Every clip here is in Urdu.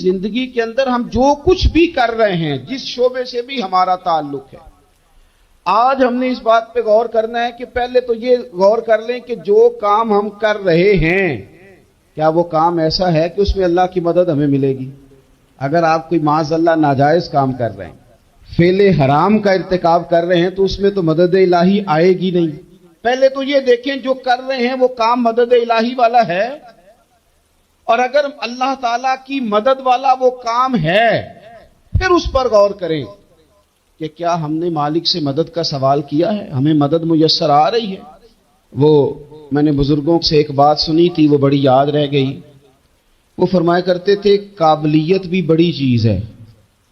زندگی کے اندر ہم جو کچھ بھی کر رہے ہیں، جس شعبے سے بھی ہمارا تعلق ہے، آج ہم نے اس بات پہ غور کرنا ہے کہ پہلے تو یہ غور کر لیں کہ جو کام ہم کر رہے ہیں کیا وہ کام ایسا ہے کہ اس میں اللہ کی مدد ہمیں ملے گی؟ اگر آپ کوئی معاذ اللہ ناجائز کام کر رہے ہیں، فعل حرام کا ارتکاب کر رہے ہیں، تو اس میں تو مدد الہی آئے گی نہیں۔ پہلے تو یہ دیکھیں جو کر رہے ہیں وہ کام مدد الہی والا ہے، اور اگر اللہ تعالیٰ کی مدد والا وہ کام ہے پھر اس پر غور کریں کہ کیا ہم نے مالک سے مدد کا سوال کیا ہے، ہمیں مدد میسر آ رہی ہے۔ وہ میں نے بزرگوں سے ایک بات سنی تھی، وہ بڑی یاد رہ گئی۔ وہ فرمایا کرتے تھے قابلیت بھی بڑی چیز ہے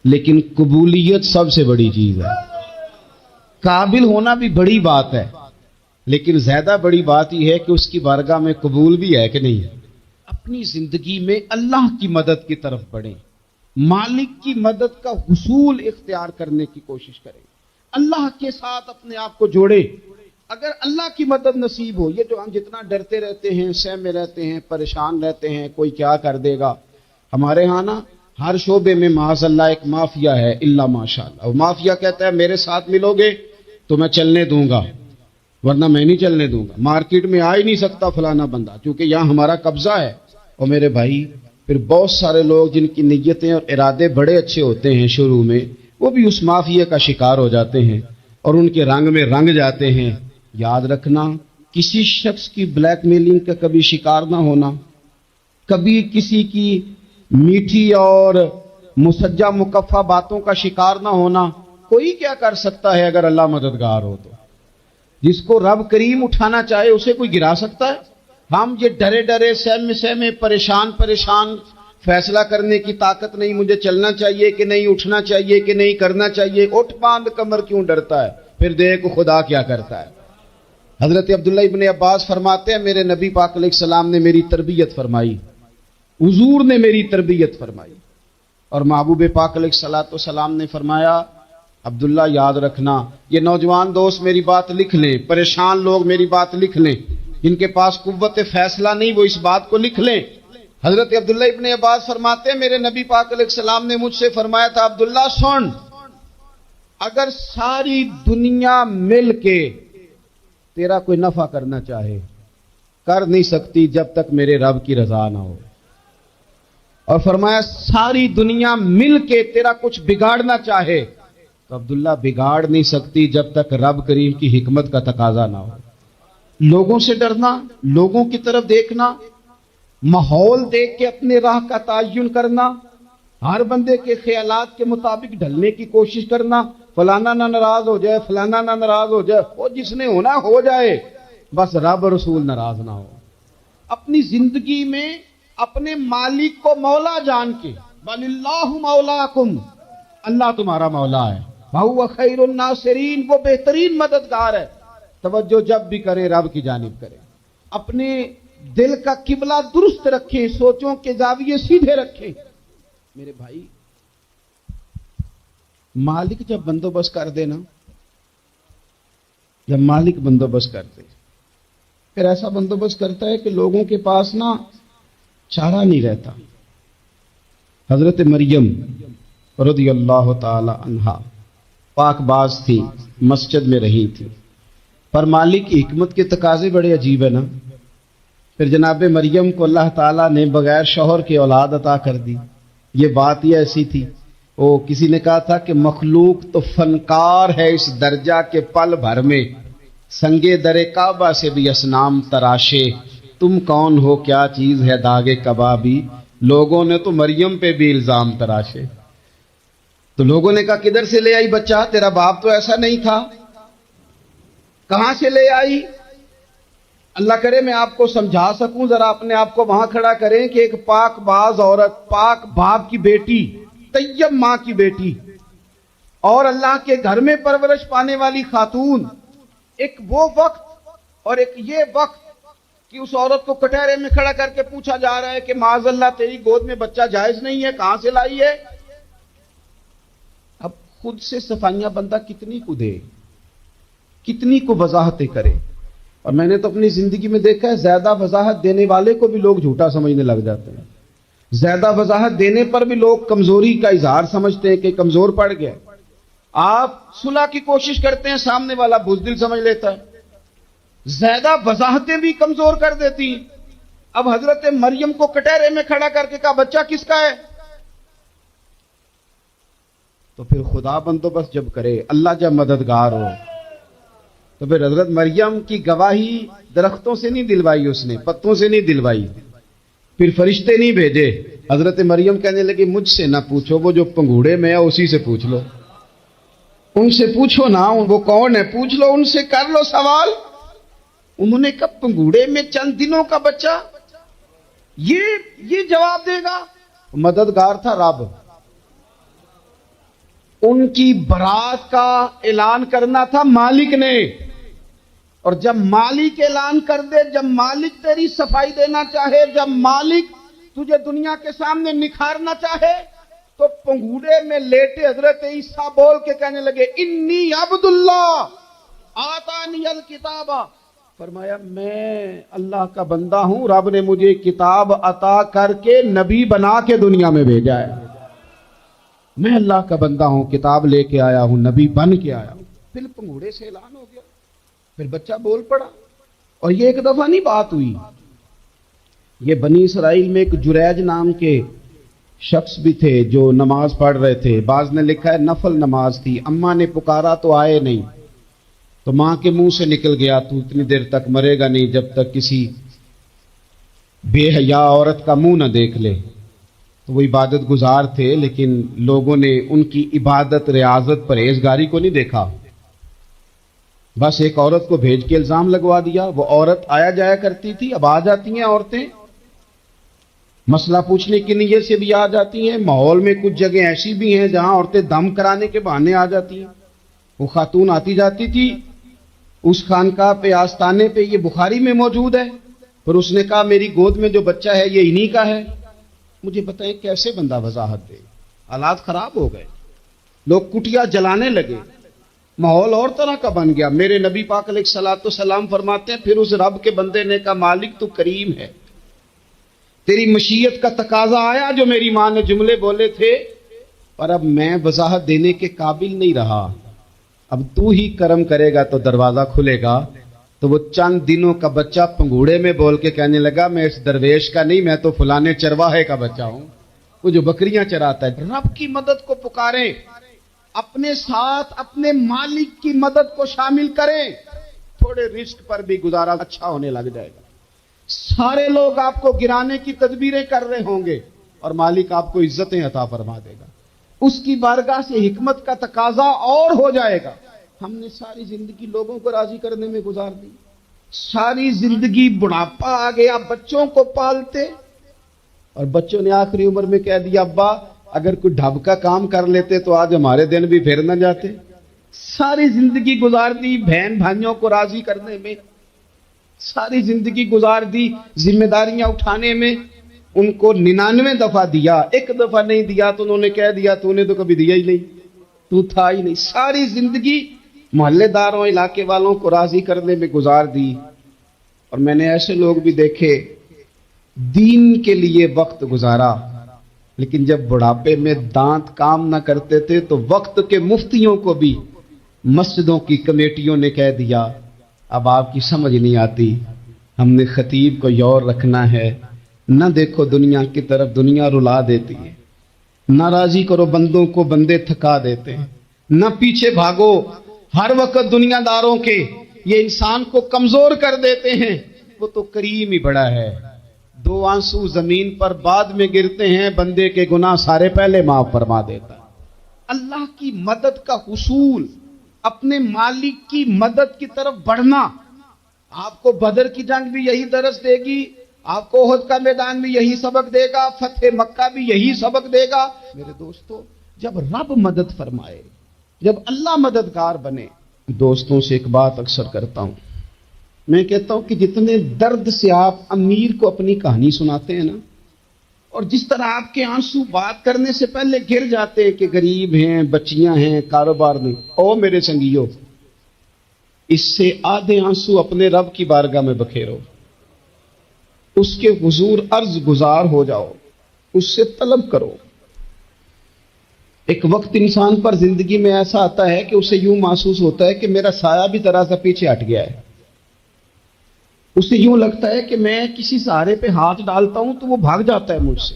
لیکن قبولیت سب سے بڑی چیز ہے۔ قابل ہونا بھی بڑی بات ہے لیکن زیادہ بڑی بات یہ ہے کہ اس کی بارگاہ میں قبول بھی ہے کہ نہیں ہے۔ اپنی زندگی میں اللہ کی مدد کی طرف بڑھیں، مالک کی مدد کا حصول اختیار کرنے کی کوشش کریں، اللہ کے ساتھ اپنے آپ کو جوڑیں۔ اگر اللہ کی مدد نصیب ہو، یہ جو ہم جتنا ڈرتے رہتے ہیں، سہمے رہتے ہیں، پریشان رہتے ہیں کوئی کیا کر دے گا، ہمارے ہاں نا ہر شعبے میں معاذ اللہ ایک مافیا ہے، الا ماشاءاللہ۔ وہ مافیا کہتا ہے میرے ساتھ ملو گے تو میں چلنے دوں گا ورنہ میں نہیں چلنے دوں گا، مارکیٹ میں آ ہی نہیں سکتا فلانا بندہ کیونکہ یہاں ہمارا قبضہ ہے۔ اور میرے بھائی پھر بہت سارے لوگ جن کی نیتیں اور ارادے بڑے اچھے ہوتے ہیں شروع میں، وہ بھی اس مافیا کا شکار ہو جاتے ہیں اور ان کے رنگ میں رنگ جاتے ہیں۔ یاد رکھنا، کسی شخص کی بلیک میلنگ کا کبھی شکار نہ ہونا، کبھی کسی کی میٹھی اور مسجع مکفہ باتوں کا شکار نہ ہونا۔ کوئی کیا کر سکتا ہے اگر اللہ مددگار ہو تو؟ جس کو رب کریم اٹھانا چاہے اسے کوئی گرا سکتا ہے؟ ہم یہ ڈرے ڈرے سہمے پریشان فیصلہ کرنے کی طاقت نہیں، مجھے چلنا چاہیے کہ نہیں، اٹھنا چاہیے کہ نہیں، کرنا چاہیے، اٹھ باندھ کمر کیوں ڈرتا ہے؟ پھر دیکھ خدا کیا کرتا ہے۔ حضرت عبداللہ ابن عباس فرماتے ہیں میرے نبی پاک علیہ السلام نے میری تربیت فرمائی، حضور نے میری تربیت فرمائی، اور محبوب پاک علیہ السلام نے فرمایا عبداللہ یاد رکھنا، یہ نوجوان دوست میری بات لکھ لیں، پریشان لوگ میری بات لکھ لیں، جن کے پاس قوت فیصلہ نہیں وہ اس بات کو لکھ لیں۔ حضرت عبداللہ ابن عباس فرماتے ہیں میرے نبی پاک علیہ السلام نے مجھ سے فرمایا تھا عبداللہ سن، اگر ساری دنیا مل کے تیرا کوئی نفع کرنا چاہے کر نہیں سکتی جب تک میرے رب کی رضا نہ ہو، اور فرمایا ساری دنیا مل کے تیرا کچھ بگاڑنا چاہے تو عبداللہ بگاڑ نہیں سکتی جب تک رب کریم کی حکمت کا تقاضا نہ ہو۔ لوگوں سے ڈرنا، لوگوں کی طرف دیکھنا، ماحول دیکھ کے اپنے راہ کا تعین کرنا، ہر بندے کے خیالات کے مطابق ڈھلنے کی کوشش کرنا، فلانا نہ ناراض ہو جائے، فلانا نہ ناراض ہو جائے، وہ جس نے ہونا ہو جائے، بس رب رسول ناراض نہ ہو۔ اپنی زندگی میں اپنے مالک کو مولا جان کے، وَلِلَّهُ مَوْلَاكُمْ، اللہ تمہارا مولا ہے، وَهُوَ خَيْرُ النَّاصِرِينَ، وہ بہترین مددگار ہے۔ توجہ جب بھی کرے رب کی جانب کرے، اپنے دل کا قبلہ درست رکھیں، سوچوں کے زاویے سیدھے رکھیں۔ میرے بھائی مالک جب بندوبست کر دے نا، جب مالک بندوبست کر دے پھر ایسا بندوبست کرتا ہے کہ لوگوں کے پاس نا چارہ نہیں رہتا۔ حضرت مریم رضی اللہ تعالی عنہا پاک باز تھی، مسجد میں رہی تھی، پر مالک کی حکمت کے تقاضے بڑے عجیب ہے نا۔ پھر جناب مریم کو اللہ تعالیٰ نے بغیر شوہر کی اولاد عطا کر دی۔ یہ بات ہی ایسی تھی، وہ کسی نے کہا تھا کہ مخلوق تو فنکار ہے اس درجہ کے پل بھر میں، سنگے در کعبہ سے بھی اصنام تراشے، تم کون ہو کیا چیز ہے داغے کبابی، لوگوں نے تو مریم پہ بھی الزام تراشے۔ تو لوگوں نے کہا کدھر سے لے آئی بچہ، تیرا باپ تو ایسا نہیں تھا، کہاں سے لے آئی؟ اللہ کرے میں آپ کو سمجھا سکوں، ذرا اپنے آپ کو وہاں کھڑا کریں کہ ایک پاک باز عورت، پاک باپ کی بیٹی، طیب ماں کی بیٹی، اور اللہ کے گھر میں پرورش پانے والی خاتون، ایک وہ وقت اور ایک یہ وقت کہ اس عورت کو کٹہرے میں کھڑا کر کے پوچھا جا رہا ہے کہ معاذ اللہ تیری گود میں بچہ جائز نہیں ہے، کہاں سے لائی ہے؟ اب خود سے صفائیاں بندہ کتنی کو دے، کتنی کو وضاحتیں کرے۔ اور میں نے تو اپنی زندگی میں دیکھا ہے زیادہ وضاحت دینے والے کو بھی لوگ جھوٹا سمجھنے لگ جاتے ہیں، زیادہ وضاحت دینے پر بھی لوگ کمزوری کا اظہار سمجھتے ہیں کہ کمزور پڑ گیا. آپ صلح کی کوشش کرتے ہیں، سامنے والا بزدل سمجھ لیتا ہے. زیادہ وضاحتیں بھی کمزور کر دیتی ہیں. اب حضرت مریم کو کٹہرے میں کھڑا کر کے کہا بچہ کس کا ہے؟ تو پھر خدا بندوبست جب کرے، اللہ جب مددگار ہو، تو پھر حضرت مریم کی گواہی درختوں سے نہیں دلوائی، اس نے پتوں سے نہیں دلوائی. پھر فرشتے نہیں بھیجے. حضرت مریم کہنے لگی مجھ سے نہ پوچھو، وہ جو پنگوڑے میں ہے اسی سے پوچھ لو. ان سے پوچھو نا، وہ کون ہے پوچھ لو، ان سے کر لو سوال. انہوں نے کہا پنگوڑے میں چند دنوں کا بچہ، یہ جواب دے گا؟ مددگار تھا رب. ان کی برات کا اعلان کرنا تھا مالک نے، اور جب مالک اعلان کر دے، جب مالک تیری صفائی دینا چاہے، جب مالک تجھے دنیا کے سامنے نکھارنا چاہے، تو پنگوڑے میں لیٹے حضرت عیسیٰ بول کے کہنے لگے انی عبد اللہ آتانی الکتاب. فرمایا میں اللہ کا بندہ ہوں، رب نے مجھے کتاب عطا کر کے نبی بنا کے دنیا میں بھیجا ہے. میں اللہ کا بندہ ہوں، کتاب لے کے آیا ہوں، نبی بن کے آیا ہوں. پھر پنگوڑے سے اعلان ہو گیا، پھر بچہ بول پڑا. اور یہ ایک دفعہ نہیں بات ہوئی. یہ بنی اسرائیل میں ایک جریج نام کے شخص بھی تھے جو نماز پڑھ رہے تھے. بعض نے لکھا ہے نفل نماز تھی. اماں نے پکارا تو آئے نہیں، تو ماں کے منہ سے نکل گیا تو اتنی دیر تک مرے گا نہیں جب تک کسی بے حیا عورت کا منہ نہ دیکھ لے. تو وہ عبادت گزار تھے، لیکن لوگوں نے ان کی عبادت، ریاضت، پرہیزگاری کو نہیں دیکھا. بس ایک عورت کو بھیج کے الزام لگوا دیا. وہ عورت آیا جایا کرتی تھی، اب آ جاتی ہیں عورتیں، مسئلہ پوچھنے کی نیت سے بھی آ جاتی ہیں. ماحول میں کچھ جگہ ایسی بھی ہیں جہاں عورتیں دم کرانے کے بہانے آ جاتی ہیں. وہ خاتون آتی جاتی تھی اس خانقاہ پہ، آستانے پہ. یہ بخاری میں موجود ہے. پھر اس نے کہا میری گود میں جو بچہ ہے یہ انہی کا ہے. مجھے بتائیں کیسے بندہ وضاحت دے؟ حالات خراب ہو گئے، لوگ کٹیا جلانے لگے، ماحول اور طرح کا بن گیا. میرے نبی پاک علیہ الصلوۃ والسلام فرماتے ہیں پھر اس رب کے بندے نے کہا مالک تو کریم ہے، تیری مشیت کا تقاضا آیا جو میری ماں نے جملے بولے تھے، پر اب میں وضاحت دینے کے قابل نہیں رہا. اب تو ہی کرم کرے گا تو دروازہ کھلے گا. تو وہ چند دنوں کا بچہ پنگوڑے میں بول کے کہنے لگا میں اس درویش کا نہیں، میں تو فلانے چرواہے کا بچہ ہوں، وہ جو بکریاں چراتا ہے. رب کی مدد کو پکاریں، اپنے ساتھ اپنے مالک کی مدد کو شامل کریں. تھوڑے رزق پر بھی گزارا اچھا ہونے لگ جائے گا. سارے لوگ آپ کو گرانے کی تدبیریں کر رہے ہوں گے اور مالک آپ کو عزتیں عطا فرما دے گا. اس کی بارگاہ سے حکمت کا تقاضا اور ہو جائے گا. ہم نے ساری زندگی لوگوں کو راضی کرنے میں گزار دی، ساری زندگی بڑھاپا آ گیا بچوں کو پالتے، اور بچوں نے آخری عمر میں کہہ دیا ابا اگر کوئی ڈھب کا کام کر لیتے تو آج ہمارے دن بھی پھر نہ جاتے. ساری زندگی گزار دی بہن بھائیوں کو راضی کرنے میں، ساری زندگی گزار دی ذمہ داریاں اٹھانے میں. ان کو 99 دفعہ دیا، ایک دفعہ نہیں دیا تو انہوں نے کہہ دیا تو نے تو کبھی دیا ہی نہیں، تو تھا ہی نہیں. ساری زندگی محلے داروں، علاقے والوں کو راضی کرنے میں گزار دی. اور میں نے ایسے لوگ بھی دیکھے دین کے لیے وقت گزارا، لیکن جب بڑھاپے میں دانت کام نہ کرتے تھے تو وقت کے مفتیوں کو بھی مسجدوں کی کمیٹیوں نے کہہ دیا اب آپ کی سمجھ نہیں آتی، ہم نے خطیب کو یور رکھنا ہے. نہ دیکھو دنیا کی طرف، دنیا رلا دیتی ہے. نہ راضی کرو بندوں کو، بندے تھکا دیتے ہیں. نہ پیچھے بھاگو ہر وقت دنیا داروں کے، یہ انسان کو کمزور کر دیتے ہیں. وہ تو کریم ہی بڑا ہے. 2 آنسو زمین پر بعد میں گرتے ہیں، بندے کے گناہ سارے پہلے معاف فرما دیتا. اللہ کی مدد کا حصول، اپنے مالک کی مدد کی طرف بڑھنا. آپ کو بدر کی جنگ بھی یہی درس دے گی، آپ کو احد کا میدان بھی یہی سبق دے گا، فتح مکہ بھی یہی سبق دے گا. میرے دوستو جب رب مدد فرمائے، جب اللہ مددگار بنے. دوستوں سے ایک بات اکثر کرتا ہوں، میں کہتا ہوں کہ جتنے درد سے آپ امیر کو اپنی کہانی سناتے ہیں نا، اور جس طرح آپ کے آنسو بات کرنے سے پہلے گر جاتے ہیں کہ غریب ہیں، بچیاں ہیں، کاروبار نہیں، او میرے سنگیو، اس سے آدھے آنسو اپنے رب کی بارگاہ میں بکھیرو، اس کے حضور عرض گزار ہو جاؤ اس سے طلب کرو. ایک وقت انسان پر زندگی میں ایسا آتا ہے کہ اسے یوں محسوس ہوتا ہے کہ میرا سایہ بھی ذرا سا پیچھے ہٹ گیا ہے. اسے یوں لگتا ہے کہ میں کسی سہارے پہ ہاتھ ڈالتا ہوں تو وہ بھاگ جاتا ہے مجھ سے.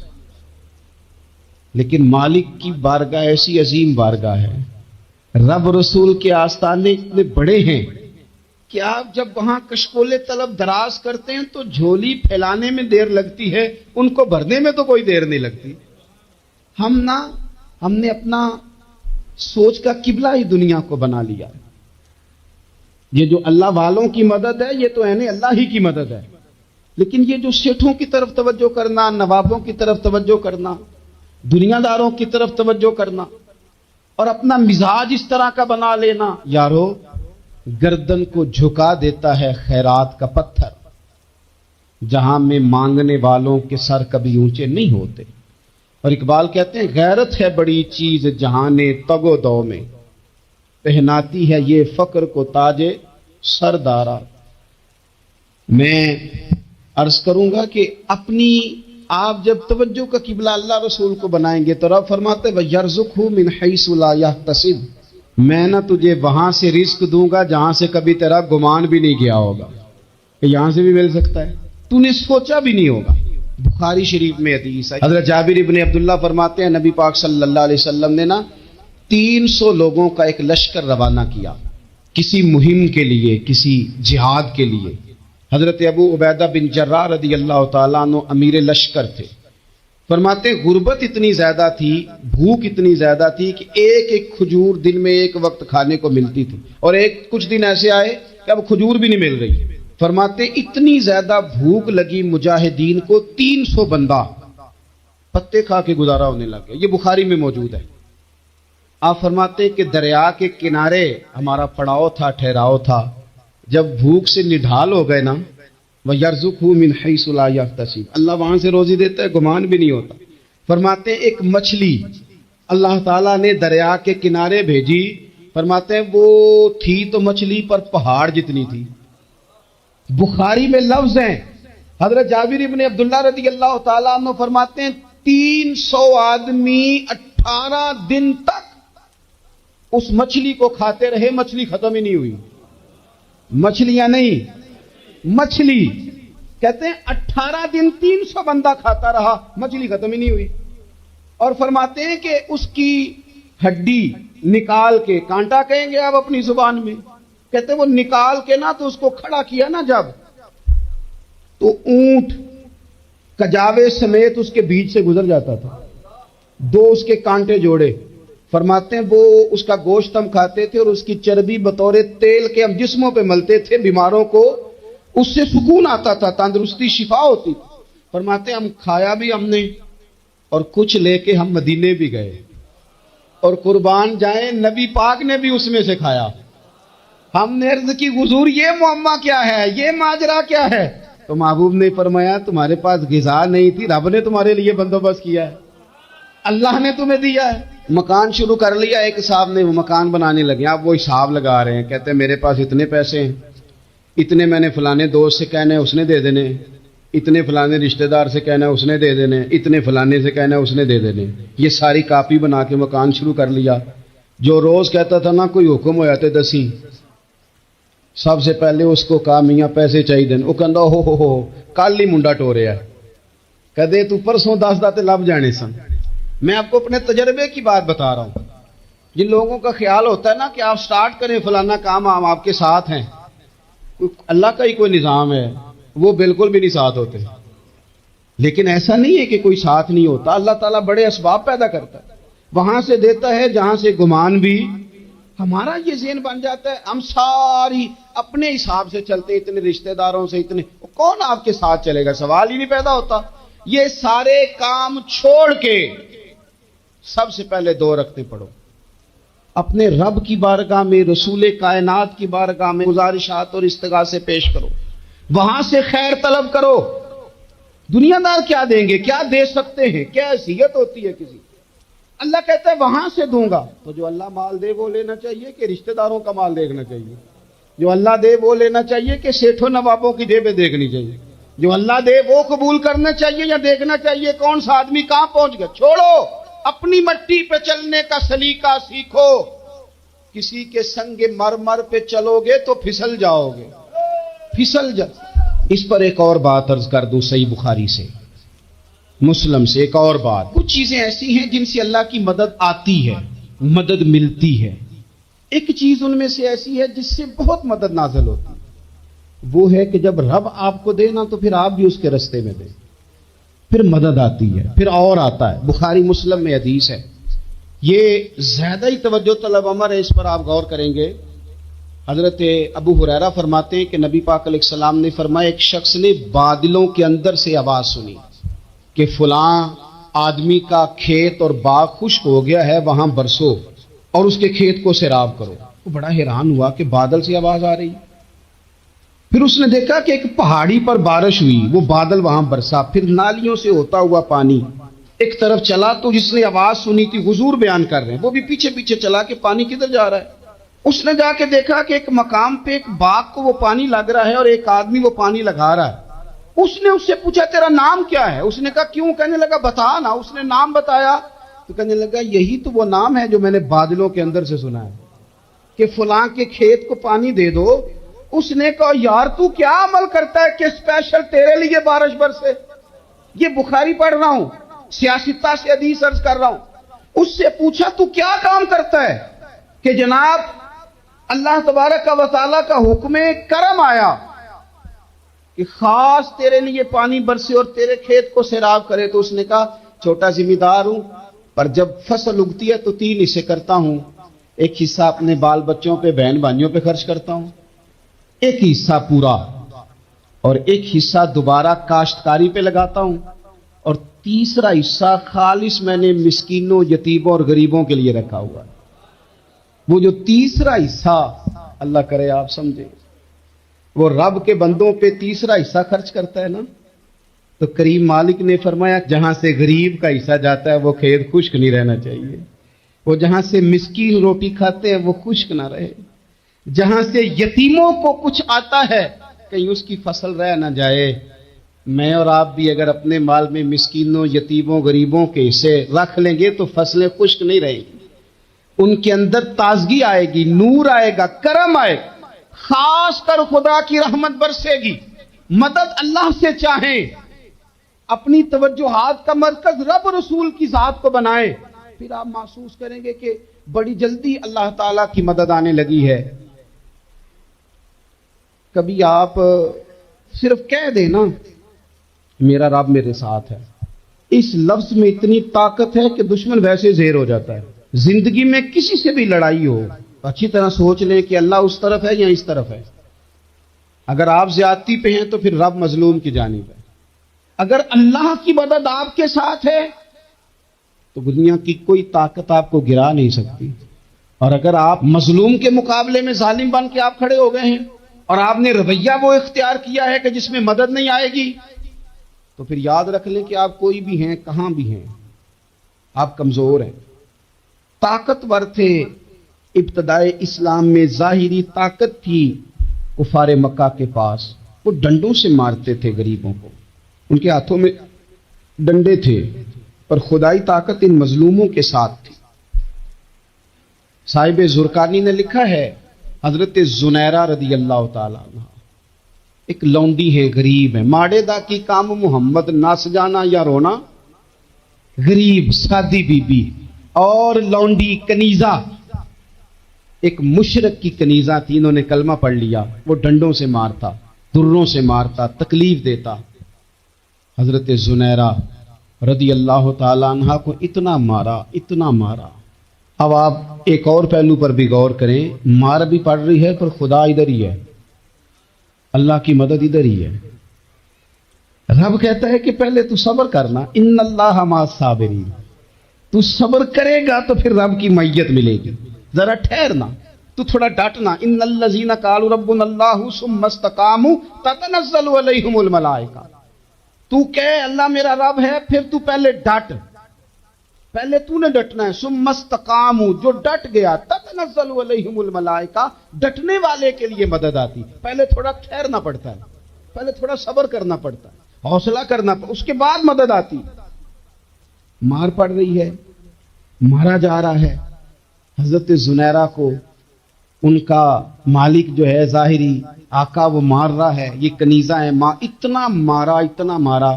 لیکن مالک کی بارگاہ ایسی عظیم بارگاہ ہے، رب رسول کے آستانے اتنے بڑے ہیں کہ آپ جب وہاں کشکول طلب دراز کرتے ہیں تو جھولی پھیلانے میں دیر لگتی ہے، ان کو بھرنے میں تو کوئی دیر نہیں لگتی. ہم نے اپنا سوچ کا قبلہ ہی دنیا کو بنا لیا. یہ جو اللہ والوں کی مدد ہے یہ تو یعنی اللہ ہی کی مدد ہے، لیکن یہ جو سیٹھوں کی طرف توجہ کرنا، نوابوں کی طرف توجہ کرنا، دنیا داروں کی طرف توجہ کرنا اور اپنا مزاج اس طرح کا بنا لینا، یارو گردن کو جھکا دیتا ہے خیرات کا پتھر، جہاں میں مانگنے والوں کے سر کبھی اونچے نہیں ہوتے. اور اقبال کہتے ہیں غیرت ہے بڑی چیز جہانے تگ و دو میں، پہناتی ہے یہ فقر کو تاج سردارا. میں عرض کروں گا کہ اپنی آپ جب توجہ کا قبلہ اللہ رسول کو بنائیں گے تو رب فرماتے وَيَرْزُقْهُ مِنْ حَيْثُ لَا يَحْتَسِبُ، میں نہ تجھے وہاں سے رزق دوں گا جہاں سے کبھی تیرا گمان بھی نہیں گیا ہوگا کہ یہاں سے بھی مل سکتا ہے، تو نے سوچا بھی نہیں ہوگا. بخاری شریف میں حدیث ہے، حضرت جابر ابن عبداللہ فرماتے ہیں نبی پاک صلی اللہ علیہ وسلم نے نا 300 لوگوں کا ایک لشکر روانہ کیا کسی مہم کے لیے، کسی جہاد کے لیے. حضرت ابو عبیدہ بن جراح رضی اللہ تعالیٰ عنہ امیر لشکر تھے. فرماتے غربت اتنی زیادہ تھی، بھوک اتنی زیادہ تھی کہ ایک ایک کھجور دن میں ایک وقت کھانے کو ملتی تھی، اور کچھ دن ایسے آئے کہ اب کھجور بھی نہیں مل رہی. فرماتے اتنی زیادہ بھوک لگی مجاہدین کو 300 بندہ پتے کھا کے گزارا ہونے لگ گیا. یہ بخاری میں موجود ہے. آپ فرماتے کہ دریا کے کنارے ہمارا پڑاؤ تھا، ٹھہراؤ تھا. جب بھوک سے نڈھال ہو گئے نا وَيَرْزُقْهُ مِنْ حَيْثُ لَا يَحْتَسِبُ، اللہ وہاں سے روزی دیتا ہے، گمان بھی نہیں ہوتا. فرماتے ایک مچھلی اللہ تعالیٰ نے دریا کے کنارے بھیجی. فرماتے ہیں وہ تھی تو مچھلی پر پہاڑ جتنی تھی. بخاری میں لفظ ہیں، حضرت جابر ابن عبداللہ رضی اللہ تعالیٰ عنہ فرماتے ہیں 300 آدمی 18 دن تک اس مچھلی کو کھاتے رہے، مچھلی ختم ہی نہیں ہوئی. مچھلیاں نہیں، مچھلی کہتے ہیں 18 دن 300 بندہ کھاتا رہا، مچھلی ختم ہی نہیں ہوئی. اور فرماتے ہیں کہ اس کی ہڈی نکال کے، کانٹا کہیں گے آپ اپنی زبان میں، کہتے ہیں وہ نکال کے نا تو اس کو کھڑا کیا نا جب، تو اونٹ کجاوے سمیت اس کے بیچ سے گزر جاتا تھا. 2 اس کے کانٹے جوڑے. فرماتے ہیں وہ اس کا گوشت ہم کھاتے تھے اور اس کی چربی بطور تیل کے ہم جسموں پہ ملتے تھے، بیماروں کو اس سے سکون آتا تھا، تندرستی شفا ہوتی تھی. فرماتے ہیں ہم کھایا بھی ہم نے اور کچھ لے کے ہم مدینے بھی گئے، اور قربان جائیں نبی پاک نے بھی اس میں سے کھایا. ہم نے عرض کی حضور یہ معمہ کیا ہے، یہ ماجرا کیا ہے؟ تو محبوب نے فرمایا تمہارے پاس غذا نہیں تھی، رب نے تمہارے لیے بندوبست کیا ہے، اللہ نے تمہیں دیا ہے. مکان شروع کر لیا، ایک صاحب نے وہ مکان بنانے لگے. آپ وہ حساب لگا رہے ہیں، کہتے ہیں میرے پاس اتنے پیسے ہیں، اتنے میں نے فلانے دوست سے کہنا ہے اس نے دے دینے، اتنے فلانے رشتہ دار سے کہنا ہے اس نے دے دینے، اتنے فلانے سے کہنا ہے اس نے دے دینے. یہ ساری کاپی بنا کے مکان شروع کر لیا. جو روز کہتا تھا نا کوئی حکم ہو جاتے دسی، سب سے پہلے اس کو کہا میاں پیسے چاہیے. وہ کہندا ہو کل ہی منڈا ٹوریا، کہتے تو پرسوں 10 داتے لب جانے سن. میں آپ کو اپنے تجربے کی بات بتا رہا ہوں. جن لوگوں کا خیال ہوتا ہے نا کہ آپ سٹارٹ کریں فلانا کام، ہم آپ کے ساتھ ہیں، اللہ کا ہی کوئی نظام ہے، وہ بالکل بھی نہیں ساتھ ہوتے. لیکن ایسا نہیں ہے کہ کوئی ساتھ نہیں ہوتا. اللہ تعالیٰ بڑے اسباب پیدا کرتا ہے، وہاں سے دیتا ہے جہاں سے گمان بھی. ہمارا یہ ذہن بن جاتا ہے ہم ساری اپنے حساب سے چلتے، اتنے رشتہ داروں سے اتنے، کون آپ کے ساتھ چلے گا؟ سوال ہی نہیں پیدا ہوتا. یہ سارے کام چھوڑ کے سب سے پہلے 2 رکعتیں پڑھو، اپنے رب کی بارگاہ میں، رسول کائنات کی بارگاہ میں گزارشات اور استغاثے پیش کرو، وہاں سے خیر طلب کرو. دنیا دار کیا دیں گے، کیا دے سکتے ہیں، کیا حیثیت ہوتی ہے کسی؟ اللہ کہتا ہے وہاں سے دوں گا. تو جو اللہ مال دے وہ لینا چاہیے کہ رشتہ داروں کا مال دیکھنا چاہیے؟ جو اللہ دے وہ لینا چاہیے کہ سیٹھوں نوابوں کی جیبیں دیکھنی چاہیے؟ جو اللہ دے وہ قبول کرنا چاہیے یا دیکھنا چاہیے کون سا آدمی کہاں پہنچ گیا؟ چھوڑو، اپنی مٹی پہ چلنے کا سلیقہ سیکھو. کسی کے سنگ مرمر پہ چلو گے تو پھسل جاؤ گے، پھسل جا. اس پر ایک اور بات عرض کر دوں، صحیح بخاری سے، مسلم سے ایک اور بات. کچھ چیزیں ایسی ہیں جن سے اللہ کی مدد آتی ہے، مدد ملتی ہے. ایک چیز ان میں سے ایسی ہے جس سے بہت مدد نازل ہوتی ہے، وہ ہے کہ جب رب آپ کو دے نا تو پھر آپ بھی اس کے رستے میں دیں، پھر مدد آتی ہے، پھر اور آتا ہے. بخاری مسلم میں حدیث ہے، یہ زیادہ ہی توجہ طلب امر ہے، اس پر آپ غور کریں گے. حضرت ابو ہریرہ فرماتے ہیں کہ نبی پاک علیہ السلام نے فرمایا ایک شخص نے بادلوں کے اندر سے آواز سنی کہ فلاں آدمی کا کھیت اور باغ خشک ہو گیا ہے، وہاں برسو اور اس کے کھیت کو سیراب کرو. وہ بڑا حیران ہوا کہ بادل سے آواز آ رہی. پھر اس نے دیکھا کہ ایک پہاڑی پر بارش ہوئی، وہ بادل وہاں برسا، پھر نالیوں سے ہوتا ہوا پانی ایک طرف چلا. تو جس نے آواز سنی تھی، حضور بیان کر رہے ہیں، وہ بھی پیچھے پیچھے چلا کہ پانی کدھر جا رہا ہے. اس نے جا کے دیکھا کہ ایک مقام پہ ایک باغ کو وہ پانی لگ رہا ہے اور ایک آدمی وہ پانی لگا رہا ہے. اس نے اس سے پوچھا تیرا نام کیا ہے؟ اس نے کہا کیوں؟ کہنے لگا بتا نا. اس نے نام بتایا تو کہنے لگا یہی تو وہ نام ہے جو میں نے بادلوں کے اندر سے سنا ہے کہ فلاں کے کھیت کو پانی دے دو. اس نے کہا یار تو کیا عمل کرتا ہے کہ اسپیشل تیرے لیے بارش برسے؟ یہ بخاری پڑھ رہا ہوں، سیاستہ سے حدیث عرض کر رہا ہوں. اس سے پوچھا تو کیا کام کرتا ہے کہ جناب اللہ تبارک و تعالیٰ کا حکم کرم آیا کہ خاص تیرے لیے پانی برسے اور تیرے کھیت کو سیراب کرے؟ تو اس نے کہا چھوٹا ذمہ دار ہوں، پر جب فصل اگتی ہے تو 3 حصے کرتا ہوں. ایک حصہ اپنے بال بچوں پہ، بہن بھائیوں پہ خرچ کرتا ہوں، ایک حصہ پورا، اور ایک حصہ دوبارہ کاشتکاری پہ لگاتا ہوں، اور تیسرا حصہ خالص میں نے مسکینوں، یتیموں اور غریبوں کے لیے رکھا ہوا ہے. وہ جو تیسرا حصہ اللہ کرے آپ سمجھے، وہ رب کے بندوں پہ تیسرا حصہ خرچ کرتا ہے نا، تو کریم مالک نے فرمایا جہاں سے غریب کا حصہ جاتا ہے وہ کھیت خشک نہیں رہنا چاہیے. وہ جہاں سے مسکین روٹی کھاتے ہیں وہ خشک نہ رہے. جہاں سے یتیموں کو کچھ آتا ہے کہیں اس کی فصل رہ نہ جائے. میں اور آپ بھی اگر اپنے مال میں مسکینوں، یتیموں، غریبوں کے حصے رکھ لیں گے تو فصلیں خشک نہیں رہیں گی. ان کے اندر تازگی آئے گی، نور آئے گا، کرم آئے گا. خاص کر خدا کی رحمت برسے گی. مدد اللہ سے چاہیں، اپنی توجہات کا مرکز رب رسول کی ذات کو بنائیں، پھر آپ محسوس کریں گے کہ بڑی جلدی اللہ تعالیٰ کی مدد آنے لگی ہے. کبھی آپ صرف کہہ دیں نا میرا رب میرے ساتھ ہے، اس لفظ میں اتنی طاقت ہے کہ دشمن ویسے زیر ہو جاتا ہے. زندگی میں کسی سے بھی لڑائی ہو، اچھی طرح سوچ لیں کہ اللہ اس طرف ہے یا اس طرف ہے. اگر آپ زیادتی پہ ہیں تو پھر رب مظلوم کی جانب ہے. اگر اللہ کی مدد آپ کے ساتھ ہے تو دنیا کی کوئی طاقت آپ کو گرا نہیں سکتی. اور اگر آپ مظلوم کے مقابلے میں ظالم بن کے آپ کھڑے ہو گئے ہیں اور آپ نے رویہ وہ اختیار کیا ہے کہ جس میں مدد نہیں آئے گی، تو پھر یاد رکھ لیں کہ آپ کوئی بھی ہیں، کہاں بھی ہیں، آپ کمزور ہیں. طاقتور تھے ابتدائے اسلام میں، ظاہری طاقت تھی کفار مکہ کے پاس، وہ ڈنڈوں سے مارتے تھے غریبوں کو، ان کے ہاتھوں میں ڈنڈے تھے، پر خدائی طاقت ان مظلوموں کے ساتھ تھی. صاحب زرقانی نے لکھا ہے حضرت زنیرہ رضی اللہ تعالیٰ عنہ ایک لونڈی ہے، غریب ہے، ماڑے دا کی کام محمد نس جانا یا رونا. غریب سادی بی بی اور لونڈی کنیزہ، ایک مشرک کی کنیزہ تھی، انہوں نے کلمہ پڑھ لیا. وہ ڈنڈوں سے مارتا، دروں سے مارتا، تکلیف دیتا. حضرت زنیرہ رضی اللہ تعالیٰ عنہ کو اتنا مارا، اتنا مارا. اب آپ ایک اور پہلو پر بھی غور کریں، مار بھی پڑ رہی ہے پر خدا ادھر ہی ہے، اللہ کی مدد ادھر ہی ہے. رب کہتا ہے کہ پہلے تو صبر کرنا، ان اللہ مع الصابرین. تو صبر کرے گا تو پھر رب کی معیت ملے گی. ذرا ٹھہرنا، تو تھوڑا ڈٹنا. ان الذین قالوا ربنا اللہ ثم استقاموا تتنزل علیہم الملائکہ. تو کہے اللہ میرا رب ہے، پھر تو پہلے ڈٹ، پہلے تو نے ڈٹنا ہے. ثم استقاموا، جو ڈٹ گیا، تتنزل علیہم الملائکہ، ڈٹنے والے کے لیے مدد آتی. پہلے تھوڑا ٹھہرنا پڑتا ہے. پہلے تھوڑا صبر کرنا پڑتا ہے، حوصلہ کرنا پڑتا، اس کے بعد مدد آتی۔ مار پڑ رہی ہے، مارا جا رہا ہے، حضرت زنیرہ کو ان کا مالک جو ہے ظاہری آقا وہ مار رہا ہے، یہ کنیزہ ہے، ماں اتنا مارا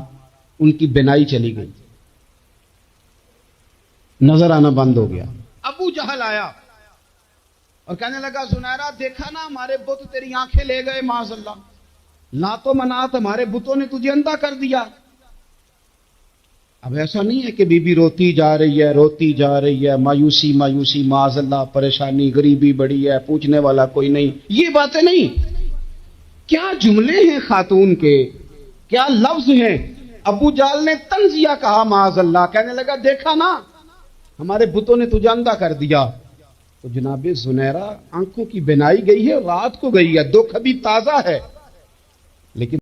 ان کی بینائی چلی گئی، نظر آنا بند ہو گیا۔ ابو جہل آیا اور کہنے لگا زنیرہ دیکھا نا ہمارے بت تیری آنکھیں لے گئے، معاذ اللہ، لات و منات ہمارے بتوں نے تجھے اندھا کر دیا۔ اب ایسا نہیں ہے کہ بی بی روتی جا رہی ہے، مایوسی معاذ اللہ، پریشانی، غریبی بڑی ہے، پوچھنے والا کوئی نہیں، یہ باتیں نہیں۔ کیا جملے ہیں خاتون کے، کیا لفظ ہیں۔ ابو جہل نے تنزیہ کہا معاذ اللہ، کہنے لگا دیکھا نا ہمارے بتوں نے تجھے اندھا کر دیا۔ تو جناب زنیرہ آنکھوں کی بینائی گئی ہے، رات کو گئی ہے، دکھ ابھی تازہ ہے، لیکن